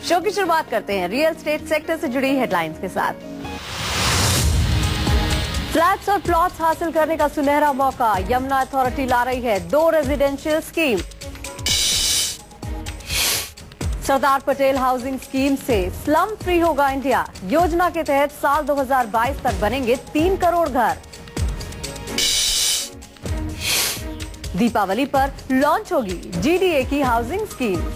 Show की शुरुआत करते हैं रियल एस्टेट सेक्टर से जुड़ी हेडलाइंस के साथ। फ्लैट्स और प्लॉट्स हासिल करने का सुनहरा मौका, यमुना अथॉरिटी ला रही है 2 residential scheme. Sardar Patel housing scheme से स्लम फ्री होगा इंडिया, योजना के तहत साल 2022 तक बनेंगे 3 करोड़ घर। दीपावली पर लॉन्च होगी GDA की हाउसिंग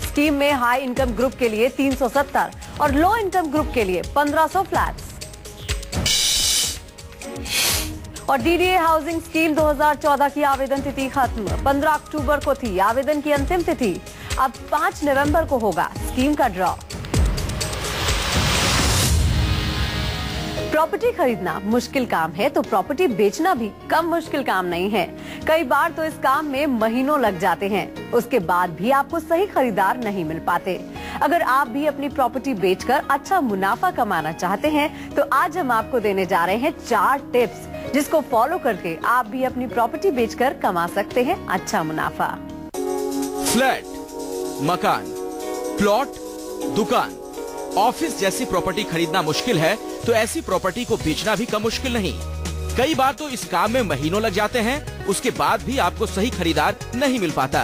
स्कीम में हाई इनकम ग्रुप के लिए 370 और लो इनकम ग्रुप के लिए 1500 फ्लैट्स। और DDA हाउसिंग स्कीम 2014 की आवेदन तिथि खत्म, 15 अक्टूबर को थी आवेदन की अंतिम तिथि, अब 5 नवंबर को होगा स्कीम का ड्रॉ। प्रॉपर्टी खरीदना मुश्किल काम है तो प्रॉपर्टी बेचना भी कम मुश्किल काम नहीं है। कई बार तो इस काम में महीनों लग जाते हैं, उसके बाद भी आपको सही खरीदार नहीं मिल पाते। अगर आप भी अपनी प्रॉपर्टी बेचकर अच्छा मुनाफा कमाना चाहते हैं तो आज हम आपको देने जा रहे हैं 4 टिप्स, जिसको फॉलो करके आप भी अपनी प्रॉपर्टी बेचकर कमा सकते हैं अच्छा मुनाफा। फ्लैट, मकान, प्लॉट, दुकान, ऑफिस जैसी प्रॉपर्टी खरीदना मुश्किल है तो ऐसी प्रॉपर्टी को बेचना भी कम मुश्किल नहीं। कई बार तो इस काम में महीनों लग जाते हैं, उसके बाद भी आपको सही खरीदार नहीं मिल पाता।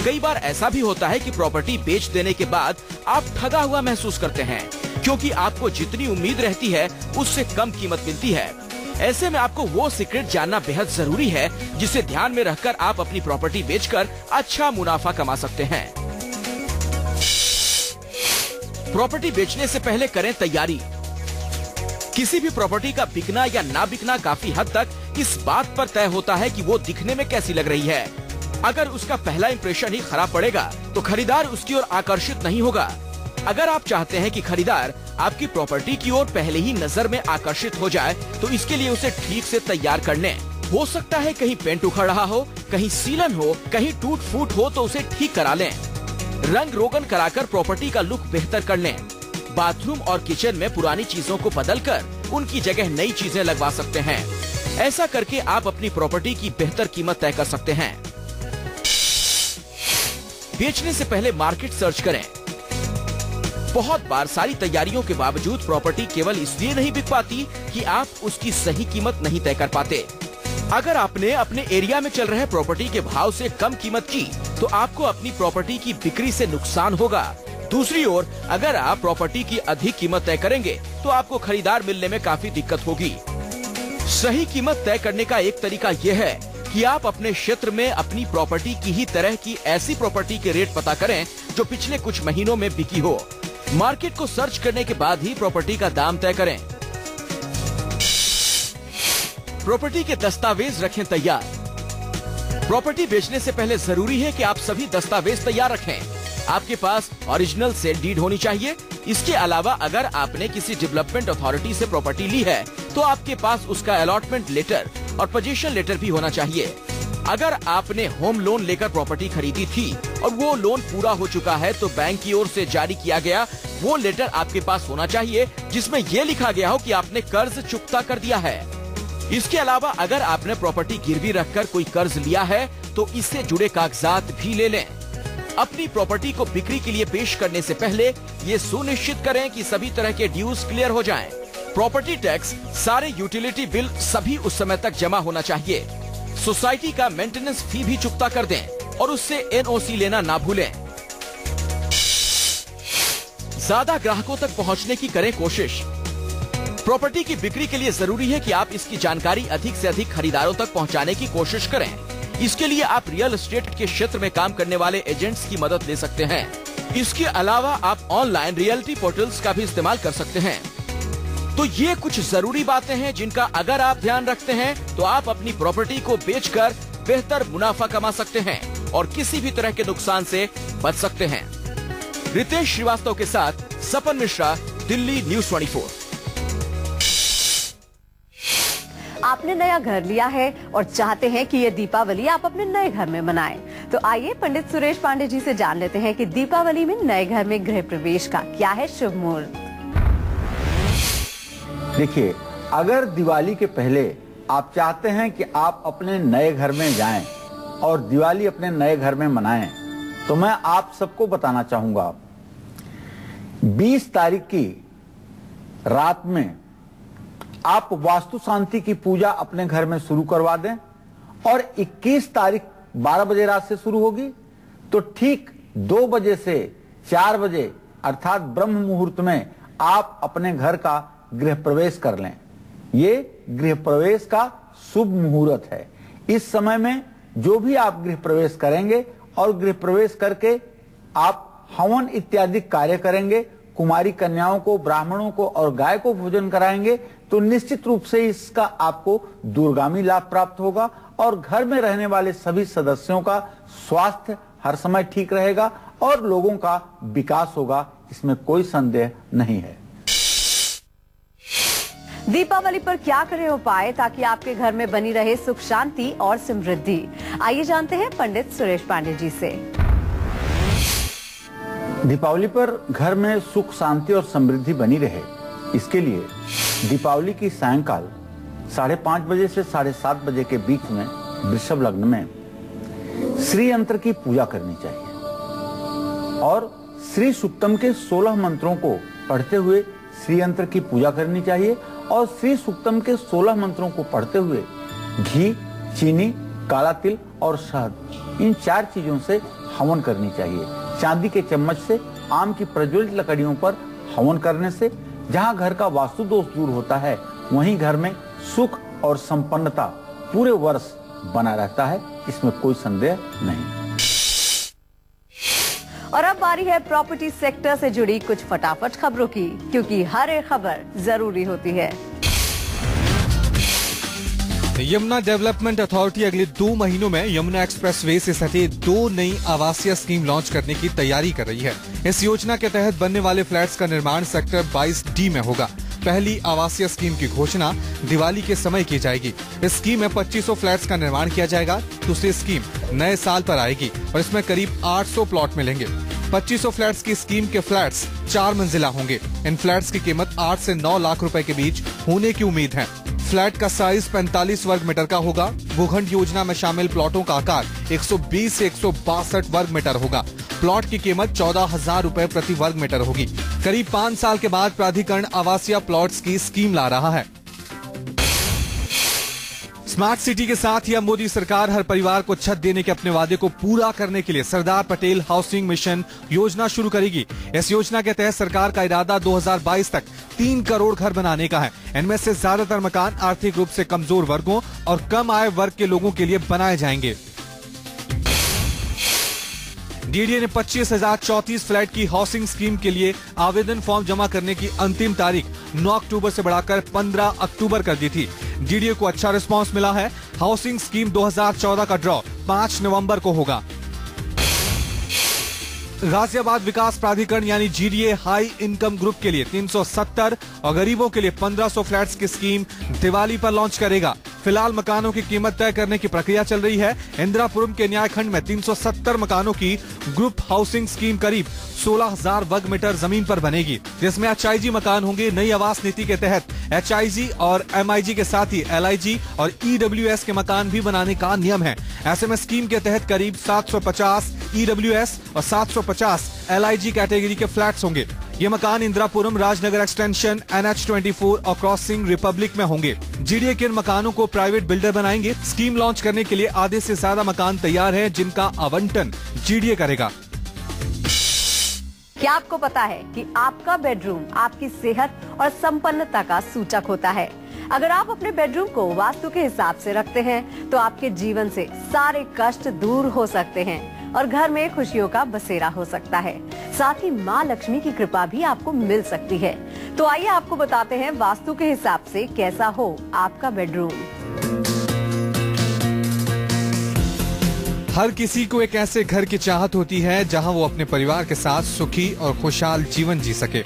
कई बार ऐसा भी होता है कि प्रॉपर्टी बेच देने के बाद आप ठगा हुआ महसूस करते हैं, क्योंकि आपको जितनी उम्मीद रहती है उससे कम कीमत मिलती है। ऐसे में आपको वो सीक्रेट जानना बेहद जरूरी है जिसे ध्यान में रखकर आप अपनी प्रॉपर्टी बेचकर अच्छा मुनाफा कमा सकते हैं। प्रॉपर्टी बेचने से पहले करें तैयारी। किसी भी प्रॉपर्टी का बिकना या ना बिकना काफी हद तक इस बात पर तय होता है कि वो दिखने में कैसी लग रही है। अगर उसका पहला इंप्रेशन ही खराब पड़ेगा तो खरीदार उसकी ओर आकर्षित नहीं होगा। अगर आप चाहते हैं कि खरीदार आपकी प्रॉपर्टी की ओर पहले ही नजर में आकर्षित हो जाए तो इसके लिए उसे ठीक से तैयार कर लें। हो सकता है कहीं पेंट उखड़ रहा हो, कहीं सीलन हो, कहीं टूट फूट हो तो उसे ठीक करा लें। रंग रोगन कराकर प्रॉपर्टी का लुक बेहतर कर लें। बाथरूम और किचन में पुरानी चीजों को बदलकर उनकी जगह नई चीजें लगवा सकते हैं। ऐसा करके आप अपनी प्रॉपर्टी की बेहतर कीमत तय कर सकते हैं। बेचने से पहले मार्केट सर्च करें। बहुत बार सारी तैयारियों के बावजूद प्रॉपर्टी केवल इसलिए नहीं बिक पाती कि आप उसकी सही कीमत नहीं तय कर पाते। अगर आपने अपने एरिया में चल रहे प्रॉपर्टी के भाव से कम कीमत की तो आपको अपनी प्रॉपर्टी की बिक्री से नुकसान होगा। दूसरी ओर अगर आप प्रॉपर्टी की अधिक कीमत तय करेंगे तो आपको खरीदार मिलने में काफी दिक्कत होगी। सही कीमत तय करने का एक तरीका यह है कि आप अपने क्षेत्र में अपनी प्रॉपर्टी की ही तरह की ऐसी प्रॉपर्टी के रेट पता करें जो पिछले कुछ महीनों में बिकी हो। मार्केट को सर्च करने के बाद ही प्रॉपर्टी का दाम तय करें। प्रॉपर्टी के दस्तावेज रखें तैयार। प्रॉपर्टी बेचने से पहले जरूरी है कि आप सभी दस्तावेज तैयार रखें। आपके पास ओरिजिनल सेल डीड होनी चाहिए। इसके अलावा अगर आपने किसी डेवलपमेंट अथॉरिटी से प्रॉपर्टी ली है तो आपके पास उसका अलॉटमेंट लेटर और पोजीशन लेटर भी होना चाहिए। अगर आपने होम लोन लेकर प्रॉपर्टी खरीदी थी और वो लोन पूरा हो चुका है तो बैंक की ओर से जारी किया गया वो लेटर आपके पास होना चाहिए जिसमें ये लिखा गया हो कि आपने कर्ज चुकता कर दिया है। इसके अलावा अगर आपने प्रॉपर्टी गिरवी रखकर कोई कर्ज लिया है तो इससे जुड़े कागजात भी ले लें। अपनी प्रॉपर्टी को बिक्री के लिए पेश करने से पहले ये सुनिश्चित करें कि सभी तरह के ड्यूज क्लियर हो जाएं। प्रॉपर्टी टैक्स, सारे यूटिलिटी बिल सभी उस समय तक जमा होना चाहिए। सोसाइटी का मेंटेनेंस फी भी चुकता कर दें और उससे NOC लेना ना भूलें। ज्यादा ग्राहकों तक पहुंचने की करें कोशिश। प्रॉपर्टी की बिक्री के लिए जरूरी है कि आप इसकी जानकारी अधिक से अधिक खरीदारों तक पहुंचाने की कोशिश करें। इसके लिए आप रियल एस्टेट के क्षेत्र में काम करने वाले एजेंट्स की मदद ले सकते हैं। इसके अलावा आप ऑनलाइन रियल्टी पोर्टल्स का भी इस्तेमाल कर सकते हैं। तो ये कुछ जरूरी बातें हैं जिनका अगर आप ध्यान रखते हैं तो आप अपनी प्रॉपर्टी को बेचकर बेहतर मुनाफा कमा सकते हैं और किसी भी तरह के नुकसान से बच सकते हैं। रितेश श्रीवास्तव के साथ सपन मिश्रा, दिल्ली न्यूज़ 24। आपने नया घर लिया है और चाहते हैं कि ये दीपावली आप अपने नए घर में मनाएं, तो आइए पंडित सुरेश पांडे जी से जान लेते हैं कि दीपावली में नए घर में गृह प्रवेश का क्या है शुभ मुहूर्त। देखिए, अगर दिवाली के पहले आप चाहते हैं कि आप अपने नए घर में जाएं और दिवाली अपने नए घर में मनाएं, तो मैं आप सबको बताना चाहूंगा 20 तारीख की रात में आप वास्तु शांति की पूजा अपने घर में शुरू करवा दें और 21 तारीख 12 बजे रात से शुरू होगी, तो ठीक 2 बजे से 4 बजे अर्थात ब्रह्म मुहूर्त में आप अपने घर का गृह प्रवेश कर लें। ये गृह प्रवेश का शुभ मुहूर्त है। इस समय में जो भी आप गृह प्रवेश करेंगे और गृह प्रवेश करके आप हवन इत्यादि कार्य करेंगे, कुमारी कन्याओं को, ब्राह्मणों को और गाय को भोजन कराएंगे, तो निश्चित रूप से इसका आपको दूरगामी लाभ प्राप्त होगा और घर में रहने वाले सभी सदस्यों का स्वास्थ्य हर समय ठीक रहेगा और लोगों का विकास होगा, इसमें कोई संदेह नहीं है। दीपावली पर क्या करें उपाय ताकि आपके घर में बनी रहे सुख शांति और समृद्धि? आइए जानते हैं पंडित सुरेश पांडे जी से। दीपावली पर घर में सुख शांति और समृद्धि बनी रहे, इसके लिए दीपावली की सायंकाल 5:30 बजे से 7:30 बजे के बीच में वृषभ लग्न में श्री यंत्र की पूजा करनी चाहिए और श्री सूक्तम के 16 मंत्रों को पढ़ते हुए श्री यंत्र की पूजा करनी चाहिए और श्री सूक्तम के 16 मंत्रों को पढ़ते हुए घी, चीनी, काला तिल और शहद, इन 4 चीजों से हवन करनी चाहिए। चांदी के चम्मच से आम की प्रज्वलित लकड़ियों पर हवन करने से जहां घर का वास्तु दोष दूर होता है, वहीं घर में सुख और संपन्नता पूरे वर्ष बना रहता है, इसमें कोई संदेह नहीं। और अब बारी है प्रॉपर्टी सेक्टर से जुड़ी कुछ फटाफट खबरों की, क्योंकि हर एक खबर जरूरी होती है। यमुना डेवलपमेंट अथॉरिटी अगले 2 महीनों में यमुना एक्सप्रेसवे से सटे 2 नई आवासीय स्कीम लॉन्च करने की तैयारी कर रही है। इस योजना के तहत बनने वाले फ्लैट्स का निर्माण सेक्टर 22D में होगा। पहली आवासीय स्कीम की घोषणा दिवाली के समय की जाएगी। इस स्कीम में 2500 फ्लैट्स का निर्माण किया जाएगा। दूसरी स्कीम नए साल पर आएगी और इसमें करीब 800 प्लॉट मिलेंगे। 2500 फ्लैट्स की स्कीम के फ्लैट्स 4 मंजिला होंगे। इन फ्लैट्स की कीमत 8 से 9 लाख रुपए के बीच होने की उम्मीद है। फ्लैट का साइज 45 वर्ग मीटर का होगा। भूखंड योजना में शामिल प्लॉटों का आकार 120 से 162 वर्ग मीटर होगा। प्लॉट की कीमत 14,000 रुपए प्रति वर्ग मीटर होगी। करीब 5 साल के बाद प्राधिकरण आवासीय प्लॉट्स की स्कीम ला रहा है। स्मार्ट सिटी के साथ ही अब मोदी सरकार हर परिवार को छत देने के अपने वादे को पूरा करने के लिए सरदार पटेल हाउसिंग मिशन योजना शुरू करेगी। इस योजना के तहत सरकार का इरादा 2022 तक 3 करोड़ घर बनाने का है। इनमें से ज्यादातर मकान आर्थिक रूप से कमजोर वर्गों और कम आय वर्ग के लोगों के लिए बनाए जाएंगे। डीडीए ने 25,034 फ्लैट की हाउसिंग स्कीम के लिए आवेदन फॉर्म जमा करने की अंतिम तारीख 9 अक्टूबर से बढ़ाकर 15 अक्टूबर कर दी थी। डीडीए को अच्छा रिस्पांस मिला है। हाउसिंग स्कीम 2014 का ड्रॉ 5 नवंबर को होगा। गाजियाबाद विकास प्राधिकरण यानी जीडीए हाई इनकम ग्रुप के लिए 370 और गरीबों के लिए 1500 फ्लैट्स की स्कीम दिवाली पर लॉन्च करेगा। फिलहाल मकानों की कीमत तय करने की प्रक्रिया चल रही है। इंदिरापुरम के न्याय खंड में 370 मकानों की ग्रुप हाउसिंग स्कीम करीब 16,000 वर्ग मीटर जमीन पर बनेगी, जिसमें एचआईजी मकान होंगे। नई आवास नीति के तहत एचआईजी और एमआईजी के साथ ही एलआईजी और ईडब्ल्यूएस के मकान भी बनाने का नियम है। ऐसे में स्कीम के तहत करीब 750 ईडब्ल्यूएस और 750 एलआईजी कैटेगरी के फ्लैट्स होंगे। ये मकान इंदिरापुरम, राजनगर एक्सटेंशन, NH24 और क्रॉसिंग रिपब्लिक में होंगे। जीडीए के इन मकानों को प्राइवेट बिल्डर बनाएंगे। स्कीम लॉन्च करने के लिए आधे से ज्यादा मकान तैयार हैं, जिनका आवंटन जीडीए करेगा। क्या आपको पता है कि आपका बेडरूम आपकी सेहत और संपन्नता का सूचक होता है? अगर आप अपने बेडरूम को वास्तु के हिसाब से रखते हैं तो आपके जीवन से सारे कष्ट दूर हो सकते हैं और घर में खुशियों का बसेरा हो सकता है। साथ ही माँ लक्ष्मी की कृपा भी आपको मिल सकती है। तो आइए आपको बताते हैं वास्तु के हिसाब से कैसा हो आपका बेडरूम। हर किसी को एक ऐसे घर की चाहत होती है जहां वो अपने परिवार के साथ सुखी और खुशहाल जीवन जी सके।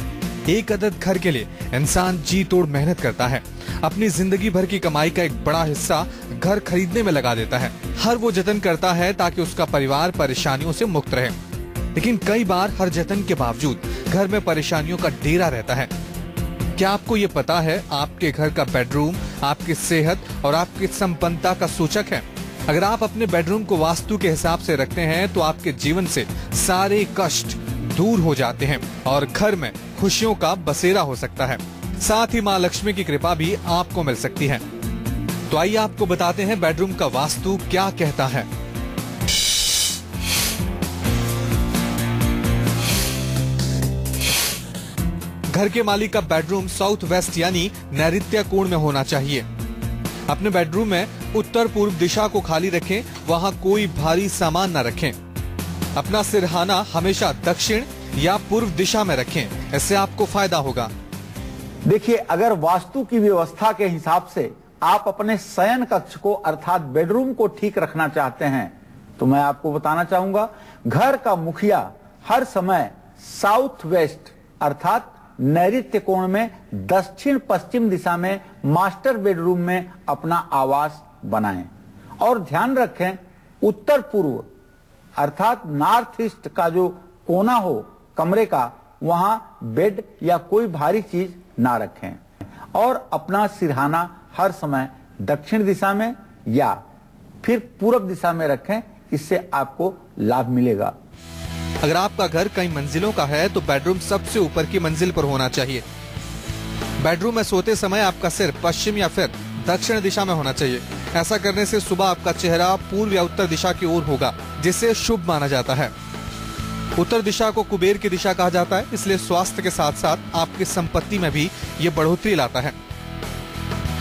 एक अदद घर के लिए इंसान जी तोड़ मेहनत करता है। अपनी जिंदगी भर की कमाई का एक बड़ा हिस्सा घर खरीदने में लगा देता है। हर वो जतन करता है ताकि उसका परिवार परेशानियों से मुक्त रहे। लेकिन कई बार हर जतन के बावजूद घर में परेशानियों का डेरा रहता है। क्या आपको ये पता है आपके घर का बेडरूम आपकी सेहत और आपकी संपन्नता का सूचक है? अगर आप अपने बेडरूम को वास्तु के हिसाब से रखते हैं तो आपके जीवन से सारे कष्ट दूर हो जाते हैं और घर में खुशियों का बसेरा हो सकता है। साथ ही माँ लक्ष्मी की कृपा भी आपको मिल सकती है। तो आइए आपको बताते हैं बेडरूम का वास्तु क्या कहता है। घर के मालिक का बेडरूम साउथ वेस्ट यानी नैऋत्य कोण में होना चाहिए। अपने बेडरूम में उत्तर पूर्व दिशा को खाली रखें, वहां कोई भारी सामान न रखें। अपना सिरहाना हमेशा दक्षिण या पूर्व दिशा में रखें, इससे आपको फायदा होगा। देखिए, अगर वास्तु की व्यवस्था के हिसाब से आप अपने शयन कक्ष को अर्थात बेडरूम को ठीक रखना चाहते हैं तो मैं आपको बताना चाहूंगा, घर का मुखिया हर समय साउथ वेस्ट अर्थात नैऋत्य कोण में दक्षिण पश्चिम दिशा में मास्टर बेडरूम में अपना आवास बनाएं और ध्यान रखें उत्तर पूर्व अर्थात नॉर्थ ईस्ट का जो कोना हो कमरे का, वहां बेड या कोई भारी चीज ना रखें और अपना सिरहाना हर समय दक्षिण दिशा में या फिर पूर्व दिशा में रखें, इससे आपको लाभ मिलेगा। अगर आपका घर कई मंजिलों का है तो बेडरूम सबसे ऊपर की मंजिल पर होना चाहिए। बेडरूम में सोते समय आपका सिर पश्चिम या फिर दक्षिण दिशा में होना चाहिए। ऐसा करने से सुबह आपका चेहरा पूर्व या उत्तर दिशा की ओर होगा, जिसे शुभ माना जाता है। उत्तर दिशा को कुबेर की दिशा कहा जाता है, इसलिए स्वास्थ्य के साथ साथ आपकी संपत्ति में भी ये बढ़ोतरी लाता है।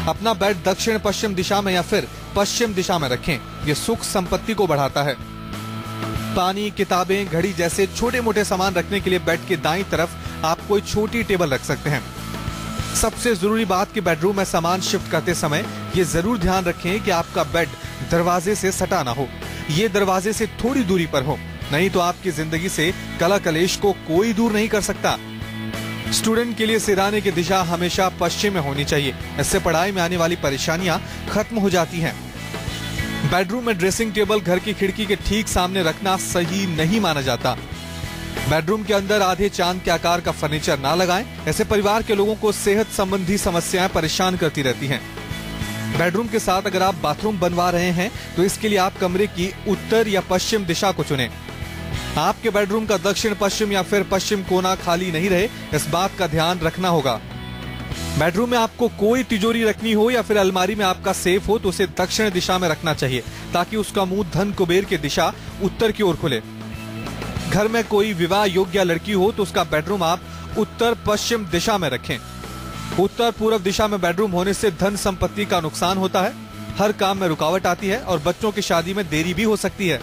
अपना बेड दक्षिण पश्चिम दिशा में या फिर पश्चिम दिशा में रखें, ये सुख संपत्ति को बढ़ाता है। पानी, किताबें, घड़ी जैसे छोटे मोटे सामान रखने के लिए बेड के दाईं तरफ आप कोई छोटी टेबल रख सकते हैं। सबसे जरूरी बात कि बेडरूम में सामान शिफ्ट करते समय ये जरूर ध्यान रखें कि आपका बेड दरवाजे से सटा ना हो, ये दरवाजे से थोड़ी दूरी पर हो, नहीं तो आपकी जिंदगी से कला कलेश को कोई दूर नहीं कर सकता। स्टूडेंट के लिए सिरहाने की दिशा हमेशा पश्चिम में होनी चाहिए, इससे पढ़ाई में आने वाली परेशानियां खत्म हो जाती हैं। बेडरूम में ड्रेसिंग टेबल घर की खिड़की के ठीक सामने रखना सही नहीं माना जाता। बेडरूम के अंदर आधे चांद के आकार का फर्नीचर ना लगाएं, ऐसे परिवार के लोगों को सेहत संबंधी समस्याएं परेशान करती रहती हैं। बेडरूम के साथ अगर आप बाथरूम बनवा रहे हैं तो इसके लिए आप कमरे की उत्तर या पश्चिम दिशा को चुनें। आपके बेडरूम का दक्षिण पश्चिम या फिर पश्चिम कोना खाली नहीं रहे, इस बात का ध्यान रखना होगा। बेडरूम में आपको कोई तिजोरी रखनी हो या फिर अलमारी में आपका सेफ हो तो उसे दक्षिण दिशा में रखना चाहिए, ताकि उसका मुंह धन कुबेर की दिशा उत्तर की ओर खुले। घर में कोई विवाह योग्य लड़की हो तो उसका बेडरूम आप उत्तर पश्चिम दिशा में रखें। उत्तर पूर्व दिशा में बेडरूम होने से धन संपत्ति का नुकसान होता है, हर काम में रुकावट आती है और बच्चों की शादी में देरी भी हो सकती है।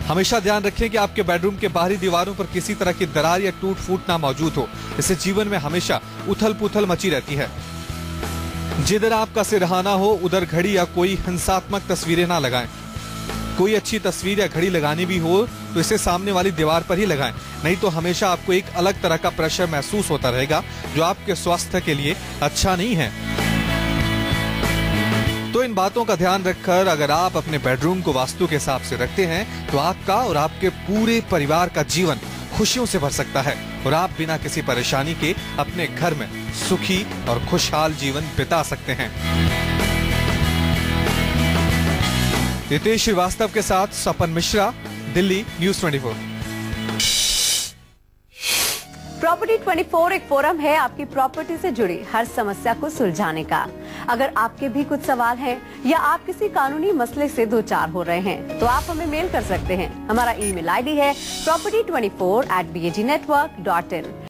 हमेशा ध्यान रखें कि आपके बेडरूम के बाहरी दीवारों पर किसी तरह की दरार या टूट फूट ना मौजूद हो, इससे जीवन में हमेशा उथल पुथल मची रहती है। जिधर आपका सिरहाना हो उधर घड़ी या कोई हिंसात्मक तस्वीरें ना लगाएं। कोई अच्छी तस्वीर या घड़ी लगानी भी हो तो इसे सामने वाली दीवार पर ही लगाएं, नहीं तो हमेशा आपको एक अलग तरह का प्रेशर महसूस होता रहेगा, जो आपके स्वास्थ्य के लिए अच्छा नहीं है। तो इन बातों का ध्यान रखकर अगर आप अपने बेडरूम को वास्तु के हिसाब से रखते हैं तो आपका और आपके पूरे परिवार का जीवन खुशियों से भर सकता है और आप बिना किसी परेशानी के अपने घर में सुखी और खुशहाल जीवन बिता सकते हैं। रितेश श्रीवास्तव के साथ सपन मिश्रा, दिल्ली न्यूज़ 24। प्रॉपर्टी 24 एक फोरम है आपकी प्रॉपर्टी से जुड़ी हर समस्या को सुलझाने का। अगर आपके भी कुछ सवाल हैं या आप किसी कानूनी मसले से दो चार हो रहे हैं तो आप हमें मेल कर सकते हैं। हमारा ईमेल आईडी है property24@bagnetwork.in।